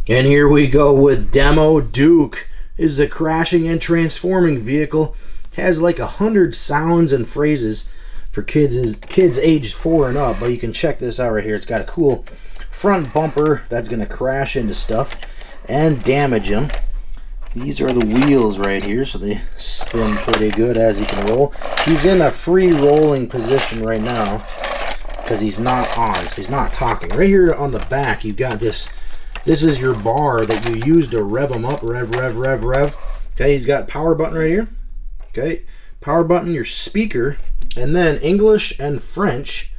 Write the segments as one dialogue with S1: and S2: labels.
S1: And here we go with Demo Duke. This is a crashing and transforming vehicle. Has like 100 sounds and phrases for kids aged 4 and up. But you can check this out right here. It's got a cool front bumper that's going to crash into stuff and damage them. These are the wheels right here, so they spin pretty good as he can roll. He's in a free rolling position right now because he's not on, so he's not talking. Right here on the back, you've got this. This is your bar that you use to rev them up. Rev, rev, rev, rev. Okay, he's got power button right here. Okay, power button, your speaker, and then English and French,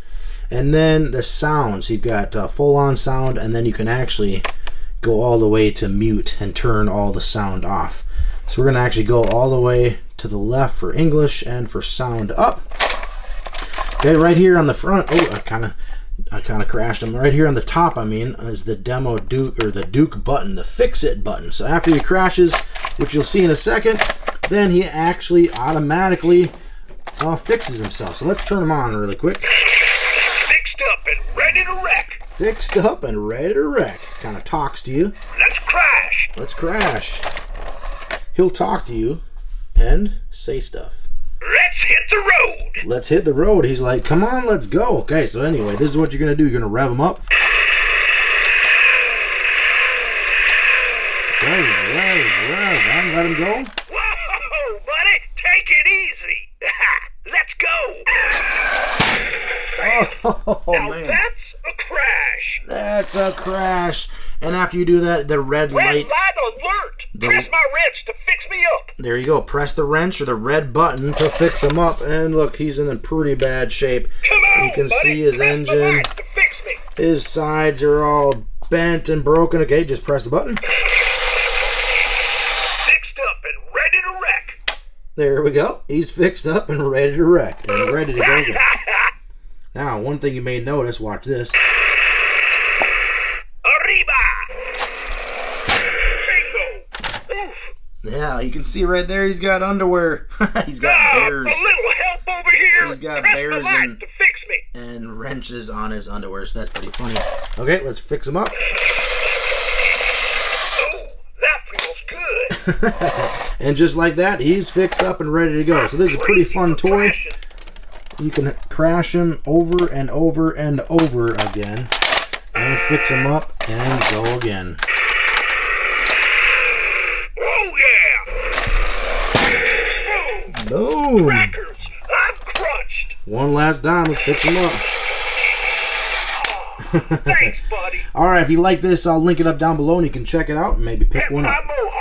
S1: and then the sounds. You've got full-on sound, and then you can actually go all the way to mute and turn all the sound off. So we're going to actually go all the way to the left for English and for sound up. Okay, right here on the front. Oh, I kind of crashed him. Right here on the top, I mean, is the Demo Duke, or the Duke button, the Fix It button. So after he crashes, which you'll see in a second, then he actually automatically fixes himself. So let's turn him on really quick.
S2: Fixed up and ready to wreck.
S1: Fixed up and ready to wreck. Kind of talks to you.
S2: Let's crash.
S1: Let's crash. He'll talk to you and say stuff.
S2: Let's hit the road.
S1: Let's hit the road. He's like, come on, let's go. Okay, so anyway, this is what you're going to do. You're going to rev him up. Rev, rev, rev. And let him go.
S2: Whoa, buddy. Take it easy. Let's go.
S1: Oh,
S2: now
S1: man.
S2: that's a crash.
S1: That's a crash. And after you do that, the red light.
S2: Red light alert. Press my wrench to fix me up.
S1: There you go. Press the wrench or the red button to fix him up. And look, he's in a pretty bad shape.
S2: Come on,
S1: you can
S2: buddy.
S1: see his
S2: Press the
S1: engine.
S2: light to fix me.
S1: His sides are all bent and broken. Okay, just press the button.
S2: Fixed up and ready to wreck.
S1: There we go. He's fixed up and ready to wreck. And ready to go again. Now, one thing you may notice, watch this.
S2: Arriba. Bingo. Oof.
S1: Yeah, you can see right there he's got underwear. He's got bears.
S2: A little help over here.
S1: He's got
S2: Press
S1: bears
S2: the light
S1: and-
S2: to fix me.
S1: And wrenches on his underwear, so that's pretty funny. Okay, let's fix him up.
S2: Oh, that feels good.
S1: And just like that, he's fixed up and ready to go. So this is a pretty fun toy. You can crash him over and over and over again. And fix him up and go again.
S2: Oh, yeah.
S1: Boom.
S2: Crackers, I'm crunched.
S1: One last time, let's fix him up.
S2: Thanks, buddy.
S1: Alright, if you like this, I'll link it up down below and you can check it out and maybe pick
S2: Pet
S1: one
S2: my
S1: up.
S2: mohawk.